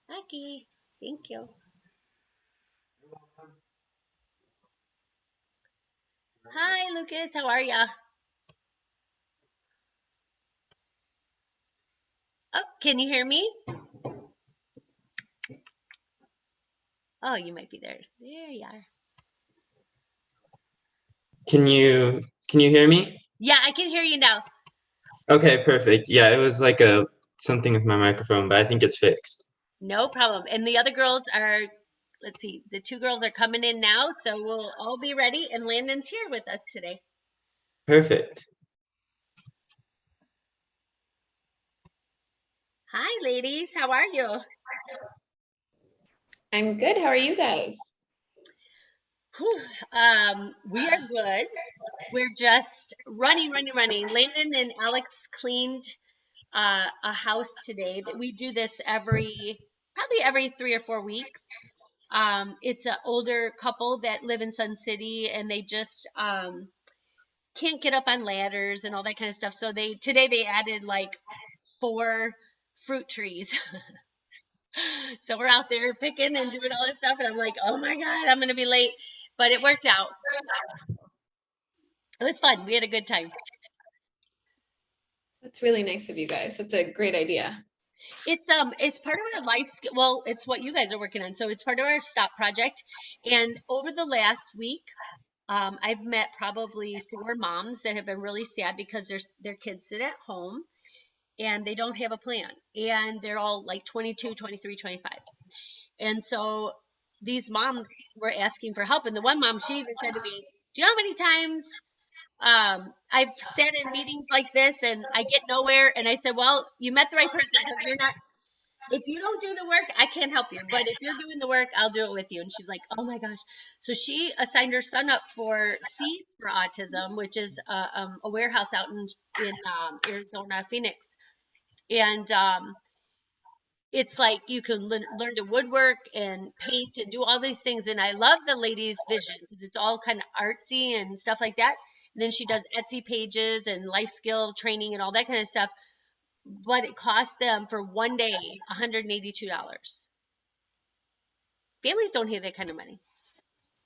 Lucky. Thank you. Hi, Lucas. How are ya? Oh, can you hear me? Oh, you might be there. There you are. Can you hear me? Yeah, I can hear you now. Okay, perfect. Yeah, it was like a something with my microphone, but I think it's fixed. No problem. And the other girls are, let's see, the two girls are coming in now, so we'll all be ready. And Landon's here with us today. Perfect. Hi, ladies. How are you? I'm good. How are you guys? Whew. We are good. We're just running, running, running. Landon and Alex cleaned a house today. That we do this probably every 3 or 4 weeks. It's an older couple that live in Sun City, and they just can't get up on ladders and all that kind of stuff. So today they added like 4 fruit trees. So we're out there picking and doing all this stuff, and I'm like, oh my God, I'm gonna be late. But it worked out. It was fun. We had a good time. That's really nice of you guys. That's a great idea. It's part of our life skill. Well, it's what you guys are working on. So it's part of our stop project. And over the last week, I've met probably 4 moms that have been really sad because their kids sit at home and they don't have a plan. And they're all like 22, 23, 25. And so these moms were asking for help. And the one mom, she even said to me, do you know how many times I've sat in meetings like this and I get nowhere? And I said, well, you met the right person because you're not, if you don't do the work, I can't help you. But if you're doing the work, I'll do it with you. And she's like, oh my gosh. So she assigned her son up for Seed for Autism, which is a warehouse out in Arizona, Phoenix. And it's like you can learn to woodwork and paint and do all these things. And I love the lady's vision because it's all kind of artsy and stuff like that. And then she does Etsy pages and life skill training and all that kind of stuff. But it cost them for one day $182. Families don't have that kind of money.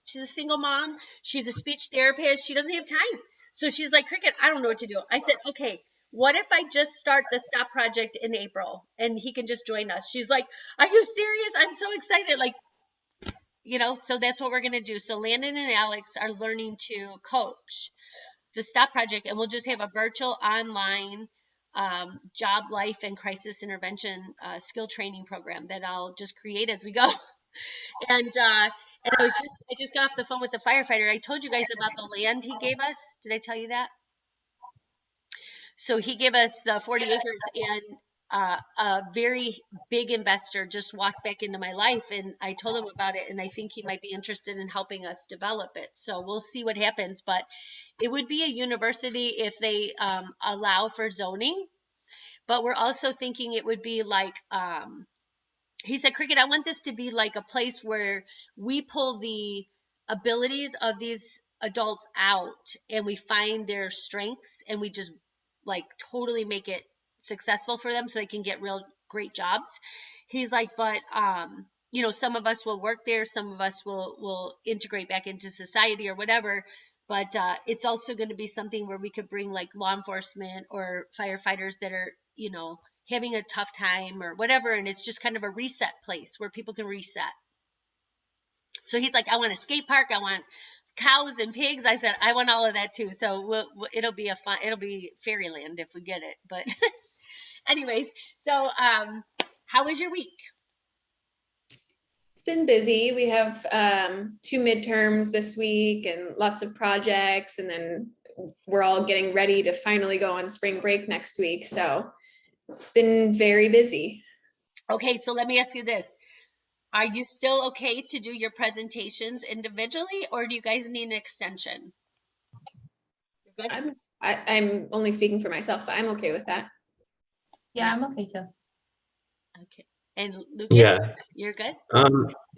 She's a single mom. She's a speech therapist. She doesn't have time. So she's like, Cricket, I don't know what to do. I said, okay, what if I just start the Stop Project in April and he can just join us? She's like, are you serious? I'm so excited. Like, so that's what we're going to do. So Landon and Alex are learning to coach the Stop Project, and we'll just have a virtual online job, life, and crisis intervention skill training program that I'll just create as we go. And I just got off the phone with the firefighter. I told you guys about the land he gave us. Did I tell you that? So he gave us 40 acres, and a very big investor just walked back into my life, and I told him about it, and I think he might be interested in helping us develop it. So we'll see what happens, but it would be a university if they allow for zoning. But we're also thinking it would be like he said, Cricket, I want this to be like a place where we pull the abilities of these adults out and we find their strengths and we just like totally make it successful for them so they can get real great jobs. He's like, but some of us will work there, some of us will integrate back into society or whatever. But it's also going to be something where we could bring like law enforcement or firefighters that are, having a tough time or whatever, and it's just kind of a reset place where people can reset. So he's like, I want a skate park, I want cows and pigs. I said, I want all of that too. So it'll be fairyland if we get it. But anyways, so how was your week? It's been busy. We have 2 midterms this week and lots of projects, and then we're all getting ready to finally go on spring break next week. So it's been very busy. Okay, so let me ask you this. Are you still okay to do your presentations individually, or do you guys need an extension? You're good? I'm only speaking for myself, but I'm okay with that. Yeah, I'm okay too. Okay. And Lucas, Yeah. you're good?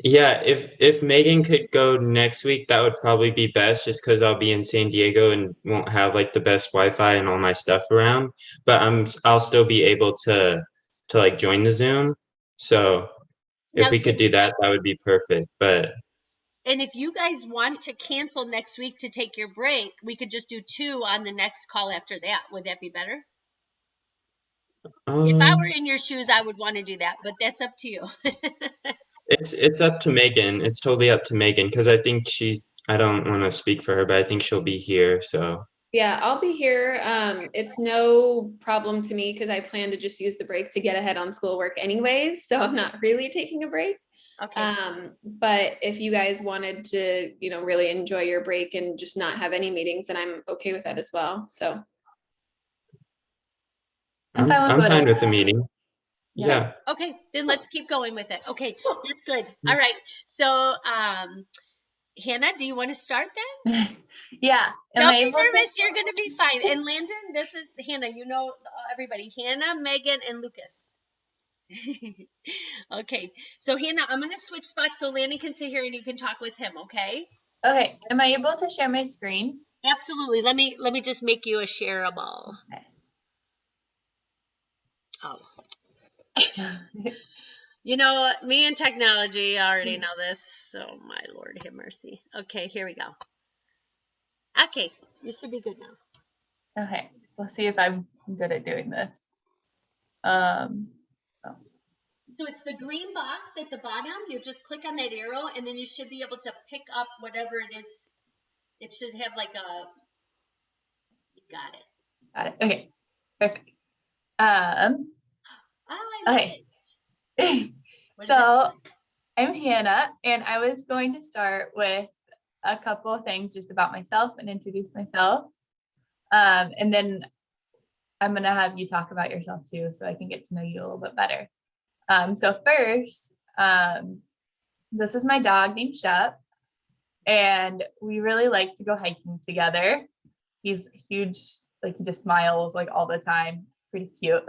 Yeah, if Megan could go next week, that would probably be best just because I'll be in San Diego and won't have like the best Wi-Fi and all my stuff around. But I'll still be able to like join the Zoom. So if Now, we could do that, that would be perfect. But and if you guys want to cancel next week to take your break, we could just do 2 on the next call after that. Would that be better? If I were in your shoes, I would want to do that, but that's up to you. it's up to Megan. It's totally up to Megan because I think I don't want to speak for her, but I think she'll be here. So Yeah, I'll be here. It's no problem to me because I plan to just use the break to get ahead on schoolwork anyways, so I'm not really taking a break. Okay. But if you guys wanted to, really enjoy your break and just not have any meetings, then I'm okay with that as well. So I'm fine with I'm fine whatever. with the meeting. Yeah. Okay, then let's keep going with it. Okay, Cool. that's good. All right. So, Hannah, do you want to start then? Yeah. Am Don't I be able to? nervous. You're going to be fine. And Landon, this is Hannah. You know everybody. Hannah, Megan, and Lucas. Okay. So Hannah, I'm going to switch spots so Landon can sit here and you can talk with him. Okay. Okay. Am I able to share my screen? Absolutely. Let me just make you a shareable. Okay. Oh. You know, me and technology already know this. So my Lord have mercy. Okay, here we go. Okay, this should be good now. Okay. We'll see if I'm good at doing this. Oh. So it's the green box at the bottom. You just click on that arrow and then you should be able to pick up whatever it is. It should have like a, you got it. Got it. Okay. Perfect. Oh, I love Okay. it. What is So I'm Hannah, and I was going to start with a couple of things just about myself and introduce myself. And then I'm going to have you talk about yourself too, so I can get to know you a little bit better. So first, this is my dog named Shep, and we really like to go hiking together. He's huge, like he just smiles like all the time. It's pretty cute.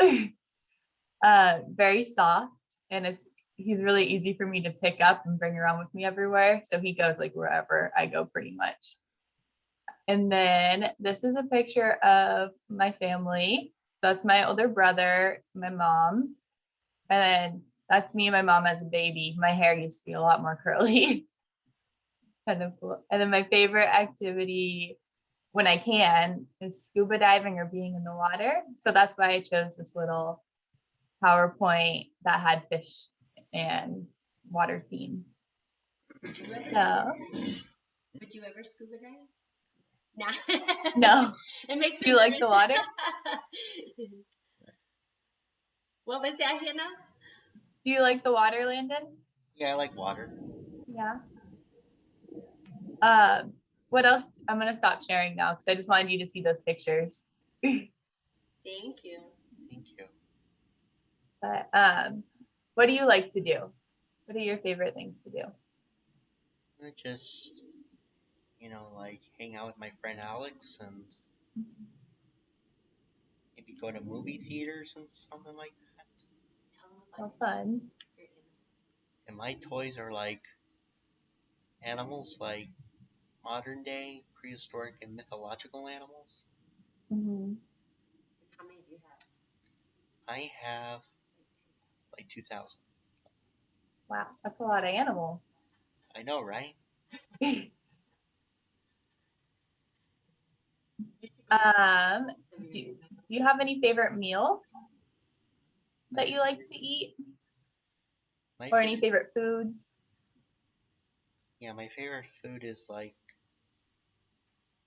Very soft, and he's really easy for me to pick up and bring around with me everywhere. So he goes like wherever I go pretty much. And then this is a picture of my family. That's my older brother, my mom, and then that's me and my mom as a baby. My hair used to be a lot more curly. It's kind of cool. And then my favorite activity when I can is scuba diving or being in the water. So that's why I chose this little PowerPoint that had fish and water theme. Would you ever, So, would you ever scuba dive? Nah. no. It makes Do me you like the nervous. water? What was that, Hannah? Do you like the water, Landon? Yeah, I like water. Yeah. What else? I'm gonna stop sharing now because I just wanted you to see those pictures. Thank you. Thank you. But what do you like to do? What are your favorite things to do? I just, like hang out with my friend Alex and maybe go to movie theaters and something like that. Well, fun. And my toys are like animals, like modern day, prehistoric, and mythological animals. Mhm. How many do you have? I have like 2,000. Wow, that's a lot of animals. I know, right? Do you have any favorite meals that you like to eat, My or any favorite, favorite foods? my favorite food is like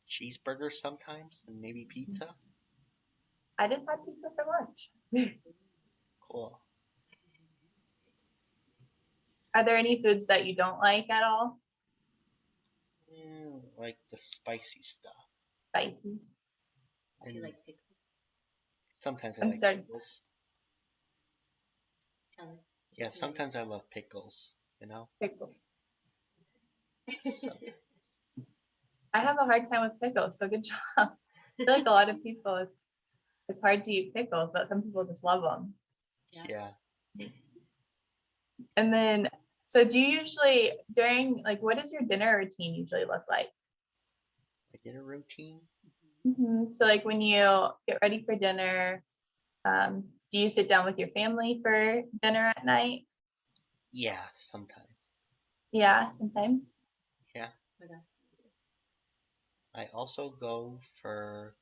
cheeseburgers sometimes, and maybe pizza. I just had pizza for lunch. Cool. Are there any foods that you don't like at all? Yeah, like the spicy stuff. Spicy. Do you And like pickles? sometimes I I'm like sorry. pickles. Tell me. Yeah, sometimes I love pickles, Pickles. So, I have a hard time with pickles, so good job. I feel like a lot of people, it's hard to eat pickles, but some people just love them. yeah. And then, so do you usually what does your dinner routine usually look like? My dinner routine? So like when you get ready for dinner, do you sit down with your family for dinner at night? Yeah, sometimes. Yeah, sometimes. Yeah. What else? I also go for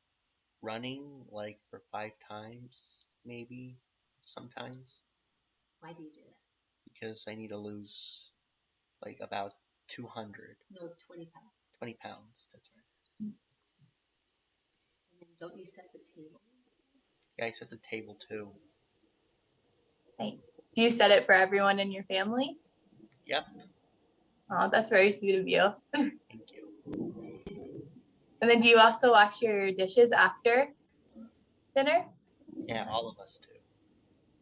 running like for 5 times, maybe sometimes, Why do you do that? because I need to lose like about 200, No, 20 pounds. 20 pounds. That's right. And then don't you set the table? Yeah, I set the table too. Thanks. Do you set it for everyone in your family? Yep. Oh, that's very sweet of you. Thank you. And then do you also wash your dishes after dinner? Yeah, all of us do.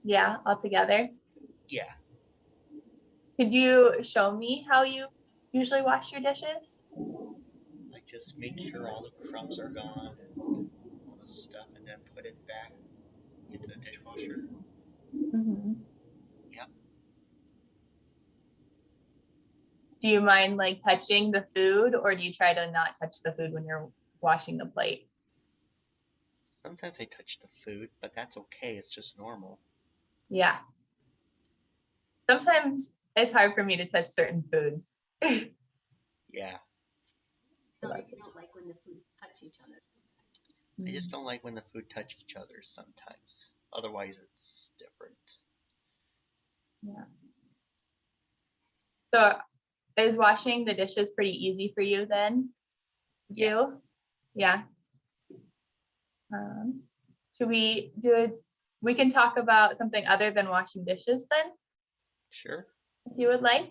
Yeah, all together. Yeah. Could you show me how you usually wash your dishes? I just make sure all the crumbs are gone and all the stuff, and then put it back into the dishwasher. Mhm. Yep. Do you mind like touching the food, or do you try to not touch the food when you're washing the plate? Sometimes I touch the food, but that's okay. It's just normal. Yeah. Sometimes it's hard for me to touch certain foods. Yeah. No, you don't like when the foods touch each other. I just don't like when the food touch each other sometimes. Otherwise, it's different. Yeah. So is washing the dishes pretty easy for you then? Yeah. Do? Yeah. Should we do it? We can talk about something other than washing dishes then, Sure. if you would like.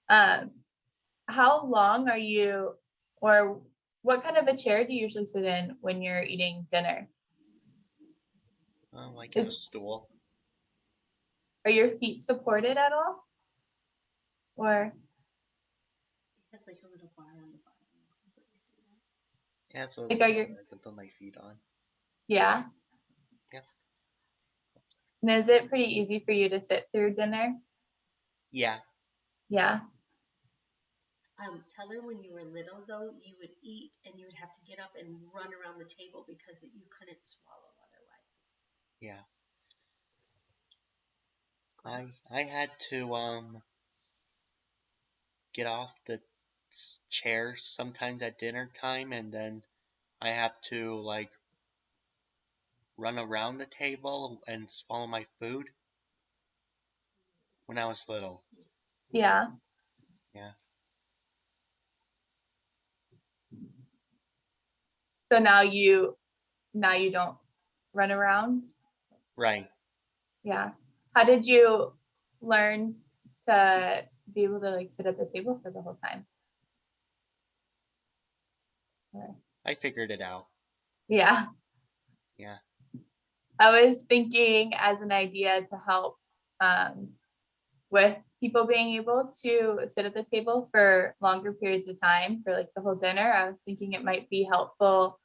Um, how long are you, or what kind of a chair do you usually sit in when you're eating dinner? Like in a stool. Are your feet supported at all? Or, It has like a little bar on the bottom. Yeah, so like, are your, I can put my feet on. yeah? Yeah. And is it pretty easy for you to sit through dinner? Yeah. Yeah. Tell her when you were little though, you would eat and you would have to get up and run around the table because you couldn't swallow otherwise. Yeah. I had to get off the chair sometimes at dinner time, and then I have to like run around the table and swallow my food when I was little. Yeah. Yeah. So now you don't run around? Right. Yeah. How did you learn to be able to like sit at the table for the whole time? Or- I figured it out. Yeah. Yeah. I was thinking as an idea to help um, with people being able to sit at the table for longer periods of time for like the whole dinner. I was thinking it might be helpful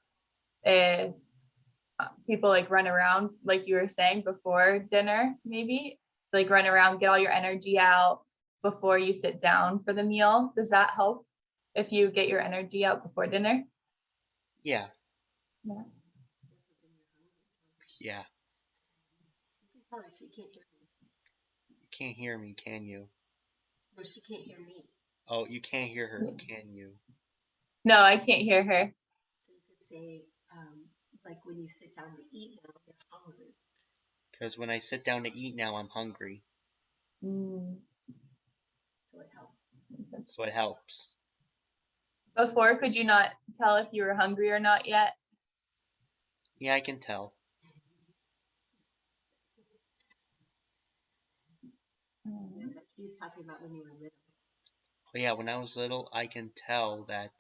if people like run around, like you were saying before dinner, maybe like run around, get all your energy out before you sit down for the meal. Does that help if you get your energy out before dinner? Yeah. Yeah. Yeah. You can tell her she can't hear me. You can't hear me, can you? No, she can't hear me. Oh, you can't hear her, can you? No, I can't hear her. So you could say, like when you sit down to eat now, you're hungry. Because when I sit down to eat now, I'm hungry. Mm. So it helps. So it helps. Before, could you not tell if you were hungry or not yet? Yeah, I can tell. She's talking about when you were little. But yeah, when I was little, I can tell that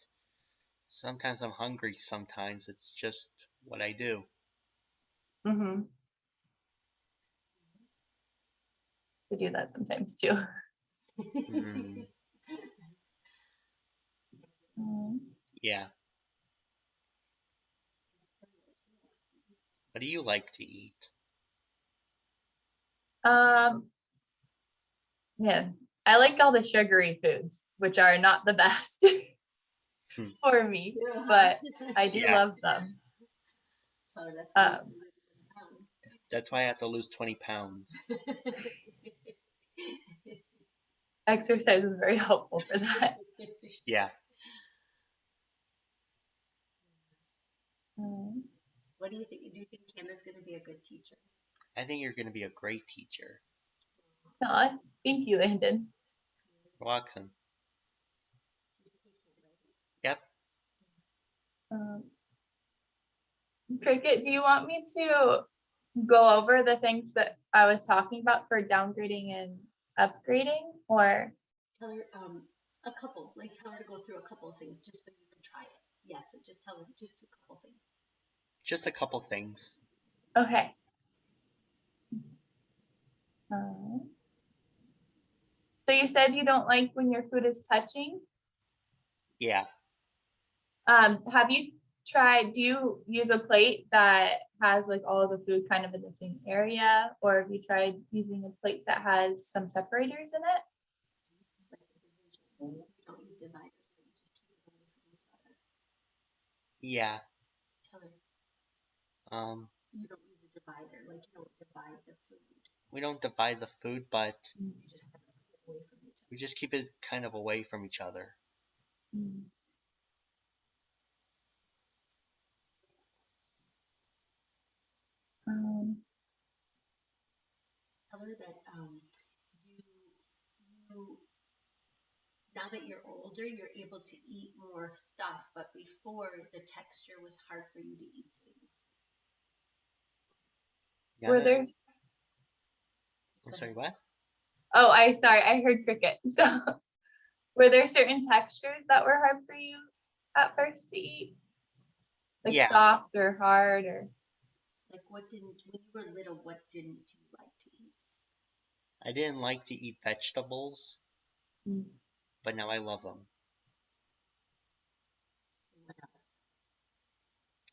sometimes I'm hungry, sometimes it's just what I do. Mm-hmm. I do that sometimes too. Mm, yeah. What do you like to eat? Um, yeah, I like all the sugary foods, which are not the best Hmm. for me, but I do Yeah, love them. So that's Um, that's why I have to lose 20 pounds. exercise is very helpful for that. Yeah. What do you think? Do you think Hannah's going to be a good teacher? I think you're going to be a great teacher. Aw, thank you, Landon. You're welcome. Yep. Cricket, do you want me to go over the things that I was talking about for downgrading and upgrading, or? Tell her a couple, like tell her to go through a couple of things just so you can try it. Yes, so just tell her just a couple things. Just a couple things. Okay. So you said you don't like when your food is touching. Yeah. Have you tried, do you use a plate that has like all of the food kind of in the same area, or have you tried using a plate that has some separators in it? You don't use dividers, but you just keep it away from each other. Yeah. Tell her you don't use a divider, like you don't divide the food. We don't divide the food, but You just kind of keep it away from each other. we just keep it kind of away from each other. Tell her that you now that you're older, you're able to eat more stuff, but before the texture was hard for you to eat things. Yeah, Were there? I'm sorry, what? Oh, I heard cricket. So were there certain textures that were hard for you at first to eat? Like Yeah. soft or hard, or? Like when you were little, what didn't you like to eat? I didn't like to eat vegetables, but now I love them. What else?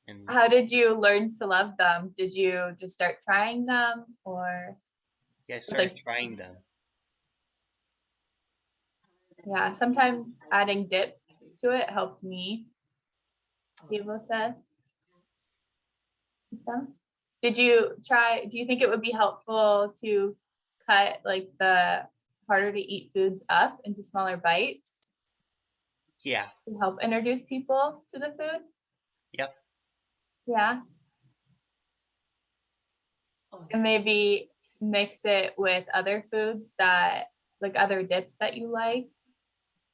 And How did you learn to love them? Did you just start trying them, or? yeah, I started Like, trying them. yeah, sometimes adding dips to it helped me be able to eat them. Do you think it would be helpful to cut like the harder to eat foods up into smaller bites Yeah. to help introduce people to the food? Yep. Yeah. And maybe mix it with other foods that, like other dips that you like,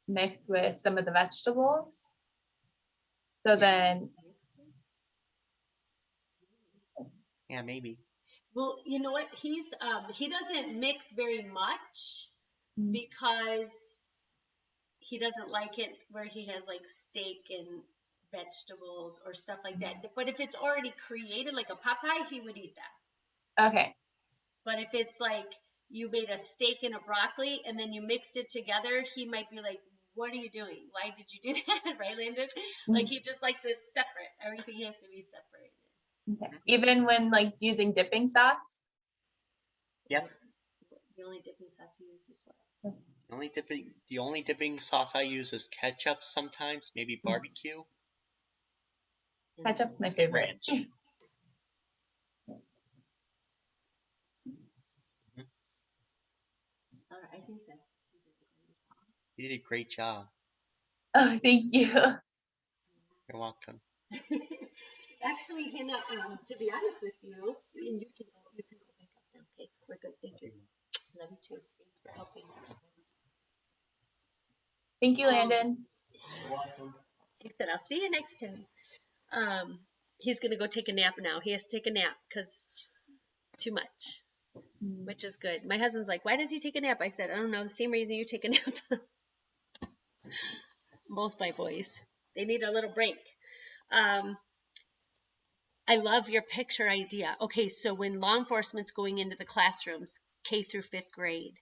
mixed with some of the vegetables. So then, Yeah, maybe. Well, you know what? He doesn't mix very much because he doesn't like it where he has like steak and vegetables or stuff like that. But if it's already created like a pot pie, he would eat that. okay. But if it's like you made a steak and a broccoli and then you mixed it together, he might be like, "What are you doing? Why did you do that?" Right, Landon? Like he just likes it separate. Everything has to be separated. Okay. Even when like using dipping sauce? Yep. The only dipping sauce he uses is what? The only dipping sauce I use is ketchup sometimes, maybe barbecue. Ketchup's my favorite. Ranch. I think that You did a great job. Oh, thank you. You're welcome. Actually, Hannah, to be honest with you, and you can go back up now. Okay, we're good. Thank you. Love you too. Thanks for helping. Thank you, Landon. You're welcome. He said, "I'll see you next time." He's gonna go take a nap now. He has to take a nap because too much, which is good. My husband's like, "Why does he take a nap?" I said, "I don't know. The same reason you take a nap." Both my boys, they need a little break. I love your picture idea. Okay, so when law enforcement's going into the classrooms, K through 5th grade,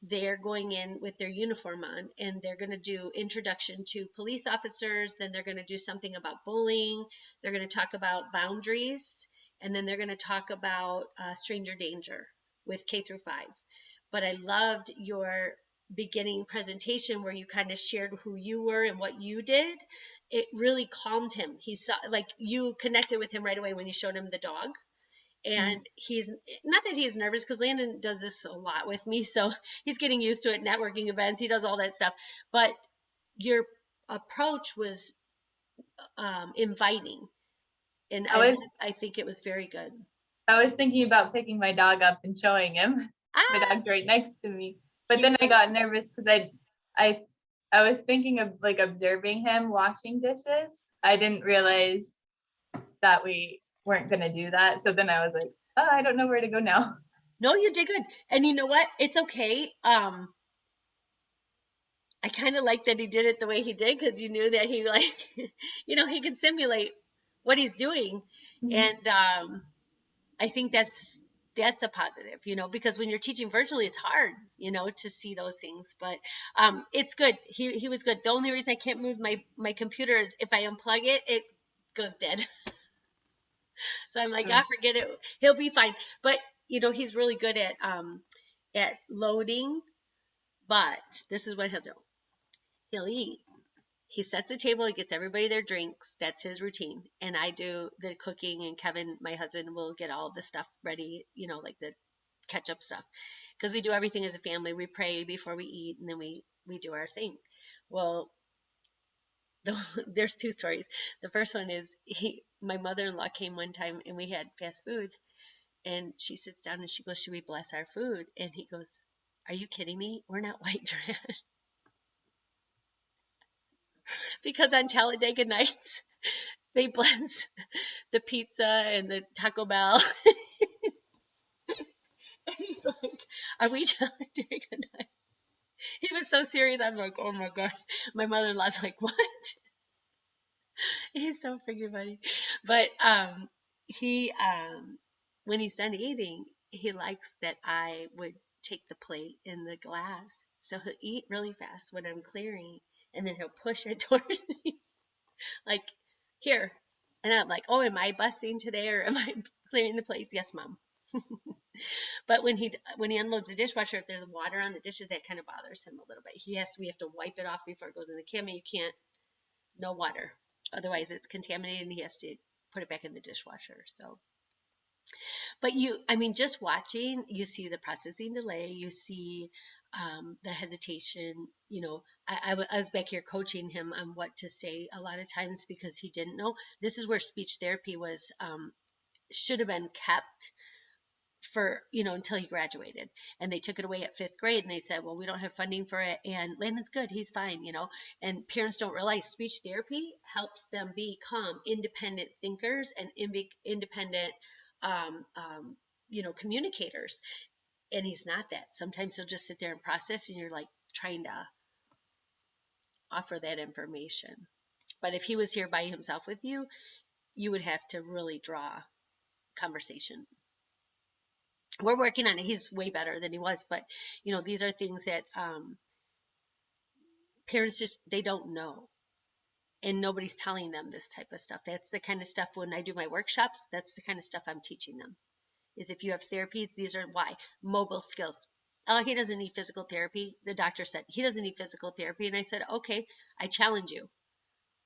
they're going in with their uniform on and they're going to do introduction to police officers. Then they're going to do something about bullying. They're going to talk about boundaries. And then they're going to talk about stranger danger with K through 5. But I loved your beginning presentation where you kind of shared who you were and what you did. It really calmed him. He saw, like, you connected with him right away when you showed him the dog. And he's not that he's nervous, because Landon does this a lot with me, so he's getting used to it. Networking events, he does all that stuff. But your approach was inviting, and I think it was very good. I was thinking about picking my dog up and showing him. My dog's right next to me. But then I got nervous because I was thinking of like observing him washing dishes. I didn't realize that we weren't gonna do that. So then I was like, oh, I don't know where to go now. No, you did good. And you know what? It's okay. I kind of like that he did it the way he did, because you knew that he like, he can simulate what he's doing. And I think that's a positive, because when you're teaching virtually, it's hard, to see those things. But it's good. He was good. The only reason I can't move my computer is if I unplug it, it goes dead. So I'm like, forget it. He'll be fine. But he's really good at loading. But this is what he'll do. He'll eat. He sets the table. He gets everybody their drinks. That's his routine. And I do the cooking, and Kevin, my husband, will get all the stuff ready, like the ketchup stuff, because we do everything as a family. We pray before we eat, and then we do our thing. Well, there's two stories. The first one is my mother-in-law came one time, and we had fast food, and she sits down and she goes, "Should we bless our food?" And he goes, "Are you kidding me? We're not white trash." Because on Talladega Nights, they bless the pizza and the Taco Bell. And he's like, "Are we Talladega Nights?" He was so serious. I'm like, "Oh my God." My mother-in-law's like, "What?" He's so freaking funny. But he when he's done eating, he likes that I would take the plate and the glass. So he'll eat really fast when I'm clearing, and then he'll push it towards me. Like, "Here." And I'm like, "Oh, am I busting today, or am I clearing the plates?" "Yes, Mom." But when he unloads the dishwasher, if there's water on the dishes, that kind of bothers him a little bit. We have to wipe it off before it goes in the kimmy. You can't, no water. Otherwise it's contaminated, and he has to put it back in the dishwasher. So, but just watching, you see the processing delay, you see the hesitation. I was back here coaching him on what to say a lot of times, because he didn't know. This is where speech therapy should have been kept for until he graduated, and they took it away at 5th grade, and they said, "Well, we don't have funding for it, and Landon's good, he's fine." And parents don't realize speech therapy helps them become independent thinkers and independent communicators. And he's not that. Sometimes he'll just sit there and process, and you're like trying to offer that information. But if he was here by himself with you, you would have to really draw conversation. We're working on it. He's way better than he was, but these are things that parents just, they don't know, and nobody's telling them this type of stuff. That's the kind of stuff, when I do my workshops, that's the kind of stuff I'm teaching them. Is if you have therapies, these are why. Mobile skills. "Oh, he doesn't need physical therapy." The doctor said he doesn't need physical therapy, and I said, "Okay, I challenge you."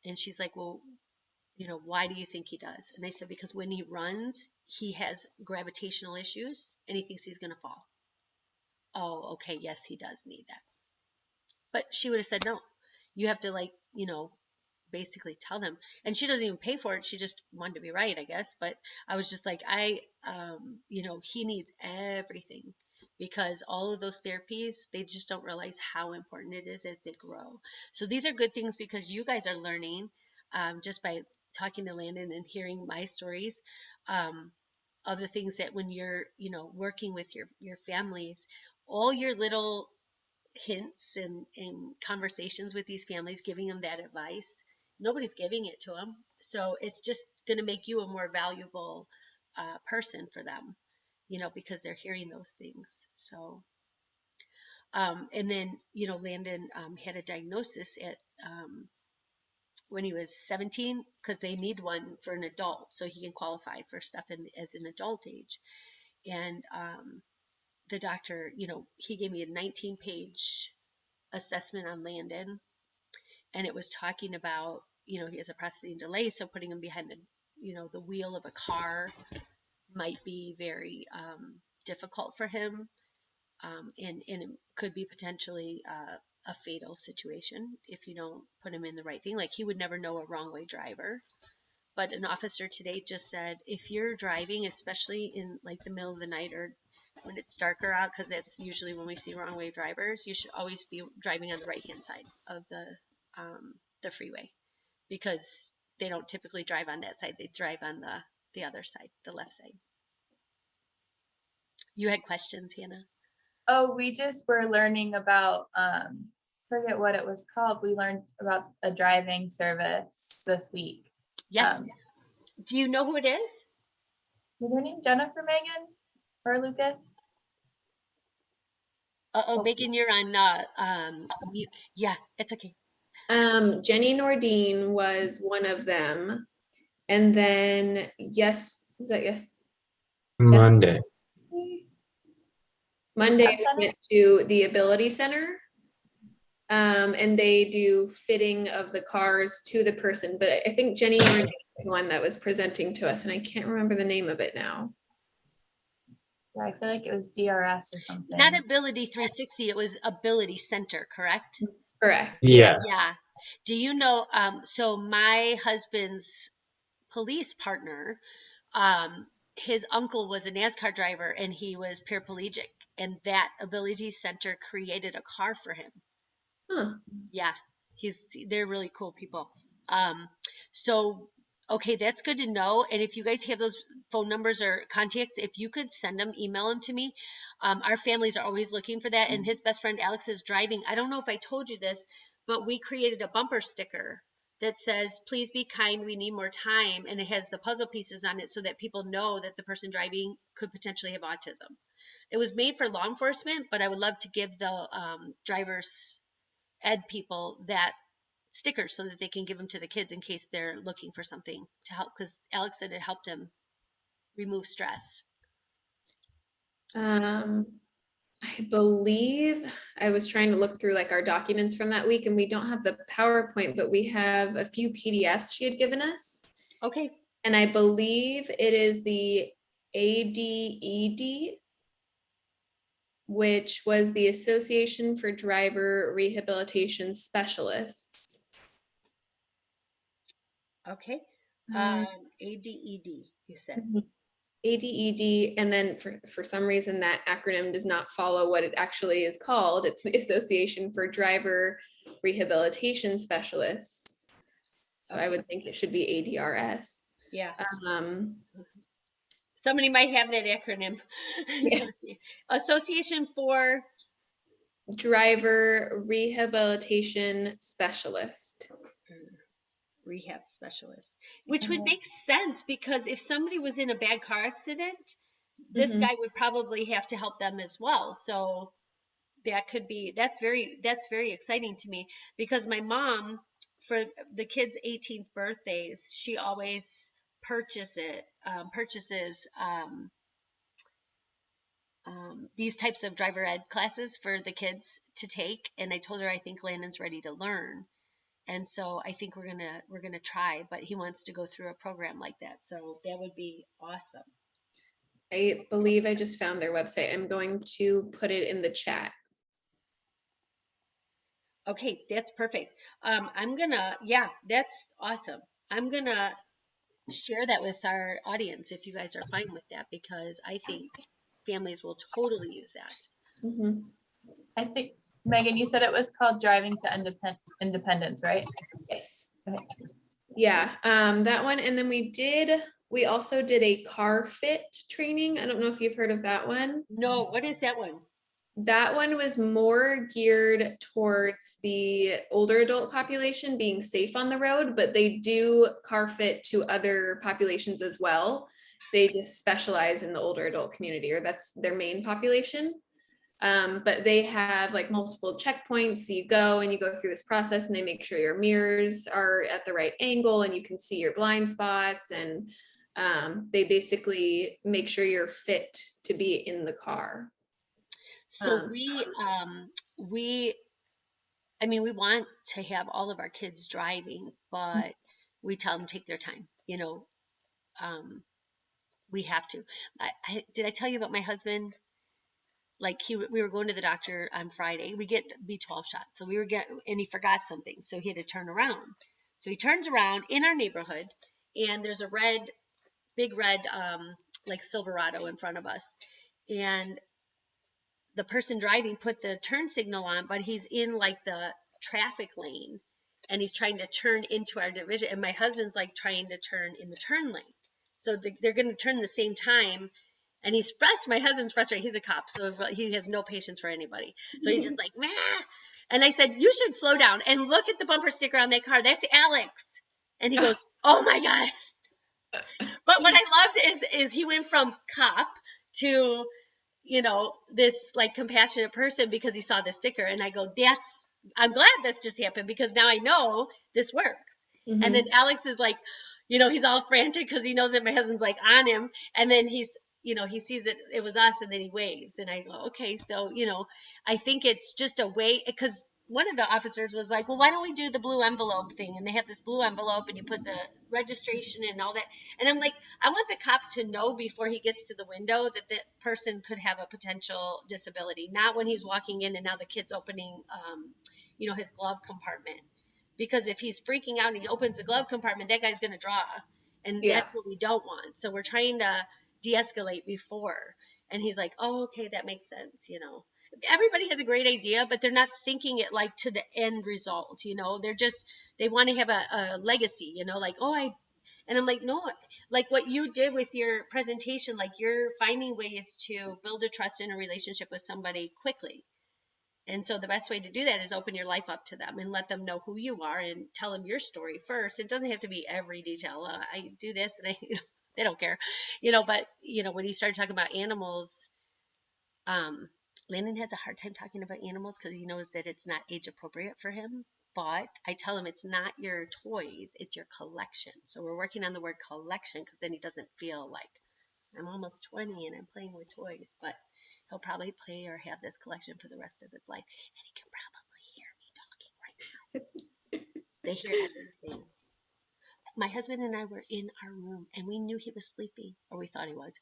And she's like, "Well, why do you think he does?" And I said, "Because when he runs, he has gravitational issues, and he thinks he's going to fall." "Oh, okay, yes, he does need that." But she would have said, "No, you have to basically tell them." And she doesn't even pay for it. She just wanted to be right, I guess. But I was just like, he needs everything, because all of those therapies, they just don't realize how important it is as they grow. So these are good things, because you guys are learning just by talking to Landon and hearing my stories of the things that when you're, working with your families, all your little hints and conversations with these families, giving them that advice, nobody's giving it to them. So it's just going to make you a more valuable person for them, because they're hearing those things. So, and then, Landon had a diagnosis at when he was 17, because they need one for an adult so he can qualify for stuff as an adult age. And the doctor, he gave me a 19-page assessment on Landon, and it was talking about, he has a processing delay, so putting him behind the wheel of a car might be very difficult for him, and it could be potentially a fatal situation if you don't put him in the right thing. Like, he would never know a wrong way driver. But an officer today just said, if you're driving, especially in like the middle of the night or when it's darker out, because that's usually when we see wrong way drivers, you should always be driving on the right hand side of the freeway, because they don't typically drive on that side. They drive on the other side, the left side. You had questions, Hannah? Oh, we just were learning about, forget what it was called. We learned about a driving service this week. Yes. Do you know who it is? Was her name Jennifer, Megan, or Lucas? Oh, Megan, you're on mute. Yeah, it's okay. Jenny Nordine was one of them. And then yes, is that yes? Monday. Monday That we center? went to the Ability Center. And they do fitting of the cars to the person, but I think Jenny Nordine is the one that was presenting to us, and I can't remember the name of it now. Yeah, I feel like it was DRS or something. Not Ability 360, it was Ability Center, correct? Correct. Yeah. Yeah. Do you know, so my husband's police partner, his uncle was a NASCAR driver and he was paraplegic, and that Ability Center created a car for him. Huh. Yeah, they're really cool people. So okay, that's good to know. And if you guys have those phone numbers or contacts, if you could send them, email them to me. Our families are always looking for that. And his best friend Alex is driving. I don't know if I told you this, but we created a bumper sticker that says, "Please be kind, we need more time," and it has the puzzle pieces on it so that people know that the person driving could potentially have autism. It was made for law enforcement, but I would love to give the drivers ed people that stickers so that they can give them to the kids in case they're looking for something to help, because Alex said it helped him remove stress. I believe I was trying to look through like our documents from that week, and we don't have the PowerPoint, but we have a few PDFs she had given us. Okay. And I believe it is the ADED, which was the Association for Driver Rehabilitation Specialists. Okay. ADED, you said. ADED, and then for some reason that acronym does not follow what it actually is called. It's the Association for Driver Rehabilitation Specialists. So I would think it should be ADRS. Yeah. Um, Somebody might have that acronym. Yeah. Association for Driver Rehabilitation Specialist. Rehab Specialist, which would make sense, because if somebody was in a bad car accident, this guy would probably have to help them as well. So that could be, that's very exciting to me, because my mom, for the kids' 18th birthdays, she always purchases these types of driver ed classes for the kids to take. And I told her I think Landon's ready to learn, and so I think we're gonna try, but he wants to go through a program like that, so that would be awesome. I believe I just found their website. I'm going to put it in the chat. Okay, that's perfect. Yeah, that's awesome. I'm gonna share that with our audience if you guys are fine with that, because I think families will totally use that. I think, Megan, you said it was called Driving to Independence, right? Yes. Okay. Yeah, that one. And then we also did a car fit training. I don't know if you've heard of that one. No, what is that one? That one was more geared towards the older adult population being safe on the road, but they do car fit to other populations as well. They just specialize in the older adult community, or that's their main population. But they have like multiple checkpoints. So you go through this process, and they make sure your mirrors are at the right angle and you can see your blind spots. And they basically make sure you're fit to be in the car. So we want to have all of our kids driving, but we tell them take their time, We have to. Did I tell you about my husband? Like we were going to the doctor on Friday. We get B12 shots. So and he forgot something. So he had to turn around. So he turns around in our neighborhood, and there's a big red, like Silverado in front of us. And the person driving put the turn signal on, but he's in like the traffic lane, and he's trying to turn into our division. And my husband's like trying to turn in the turn lane. So they're going to turn the same time. And he's frustrated. My husband's frustrated. He's a cop, so he has no patience for anybody. So he's just like, meh. And I said, you should slow down and look at the bumper sticker on that car. That's Alex. And he goes, oh my God. But what I loved is he went from cop to, this like compassionate person because he saw the sticker. And I go, I'm glad this just happened because now I know this works. Mm-hmm. And then Alex is like, he's all frantic because he knows that my husband's like on him. And then he sees it was us, and then he waves. And I go, okay. So, I think it's just a way, because one of the officers was like, well, why don't we do the blue envelope thing? And they have this blue envelope, and you put the registration and all that. And I'm like, I want the cop to know before he gets to the window that the person could have a potential disability, not when he's walking in and now the kid's opening, his glove compartment. Because if he's freaking out and he opens the glove compartment, that guy's going to draw. And that's what we don't want. So we're trying to de-escalate before. And he's like, oh, okay, that makes sense. Everybody has a great idea, but they're not thinking it like to the end result. They want to have a legacy, like, and I'm like, no, like what you did with your presentation, like you're finding ways to build a trust in a relationship with somebody quickly. And so the best way to do that is open your life up to them and let them know who you are and tell them your story first. It doesn't have to be every detail. I do this, and they don't care, but when you start talking about animals, Landon has a hard time talking about animals because he knows that it's not age appropriate for him. But I tell him it's not your toys, it's your collection. So we're working on the word collection because then he doesn't feel like I'm almost 20 and I'm playing with toys. But he'll probably play or have this collection for the rest of his life. And he can probably hear me talking right now. They hear everything. My husband and I were in our room and we knew he was sleeping, or we thought he was.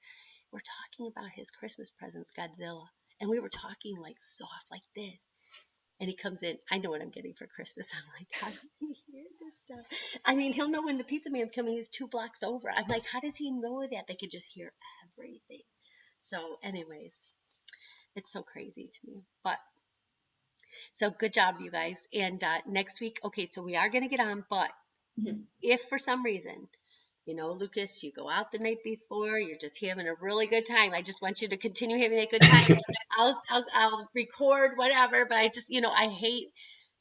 We're talking about his Christmas presents, Godzilla. And we were talking like soft, like this. And he comes in, I know what I'm getting for Christmas. I'm like, how does he hear this stuff? I mean, he'll know when the pizza man's coming, he's 2 blocks over. I'm like, how does he know that? They could just hear everything. So anyways, it's so crazy to me. But so good job, you guys. And next week, okay, so we are going to get on, but if for some reason, Lucas, you go out the night before, you're just having a really good time. I just want you to continue having that good time. I'll record whatever, but I just, I hate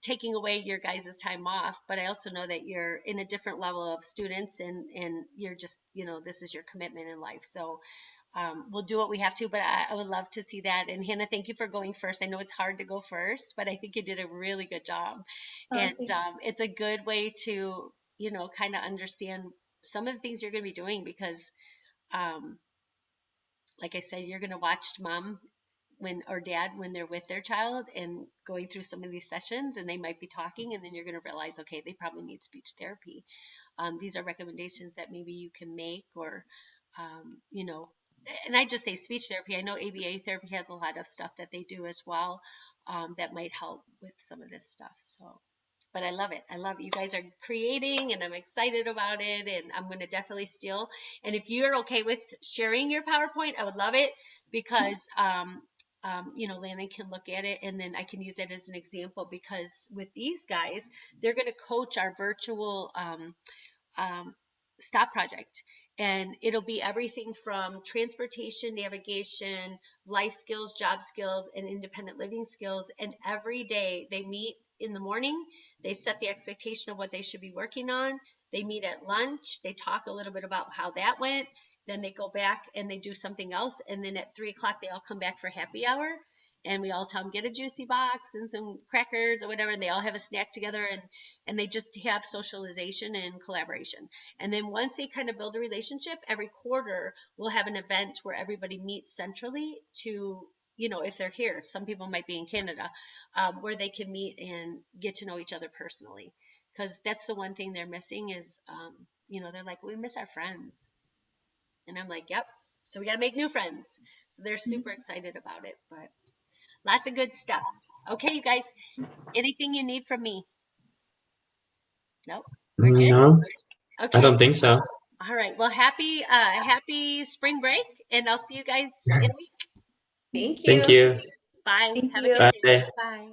taking away your guys' time off, but I also know that you're in a different level of students and you're just, this is your commitment in life. So we'll do what we have to, but I would love to see that. And Hannah, thank you for going first. I know it's hard to go first, but I think you did a really good job. And it's a good way to, kind of understand some of the things you're going to be doing because, like I said, you're going to watch mom or dad when they're with their child and going through some of these sessions, and they might be talking, and then you're going to realize, okay, they probably need speech therapy. These are recommendations that maybe you can make, or, and I just say speech therapy. I know ABA therapy has a lot of stuff that they do as well that might help with some of this stuff. So. But I love it. I love it. You guys are creating and I'm excited about it, and I'm going to definitely steal. And if you're okay with sharing your PowerPoint, I would love it because, Landon can look at it and then I can use that as an example because with these guys, they're going to coach our virtual stop project, and it'll be everything from transportation, navigation, life skills, job skills, and independent living skills. And every day they meet in the morning, they set the expectation of what they should be working on. They meet at lunch, they talk a little bit about how that went, then they go back and they do something else, and then at 3 o'clock they all come back for happy hour, and we all tell them get a juicy box and some crackers or whatever, and they all have a snack together, and they just have socialization and collaboration. And then once they kind of build a relationship, every quarter we'll have an event where everybody meets centrally to, if they're here, some people might be in Canada, where they can meet and get to know each other personally. Because that's the one thing they're missing is, they're like, we miss our friends. And I'm like, yep. So we got to make new friends. So they're super excited about it, but lots of good stuff. Okay, you guys, anything you need from me? Nope. We're good. No, I Okay. don't think so. All right. Well, happy spring break, and I'll see you guys in a week. Thank Thank you. you. Bye. Thank Have a you. good day. Bye. Bye.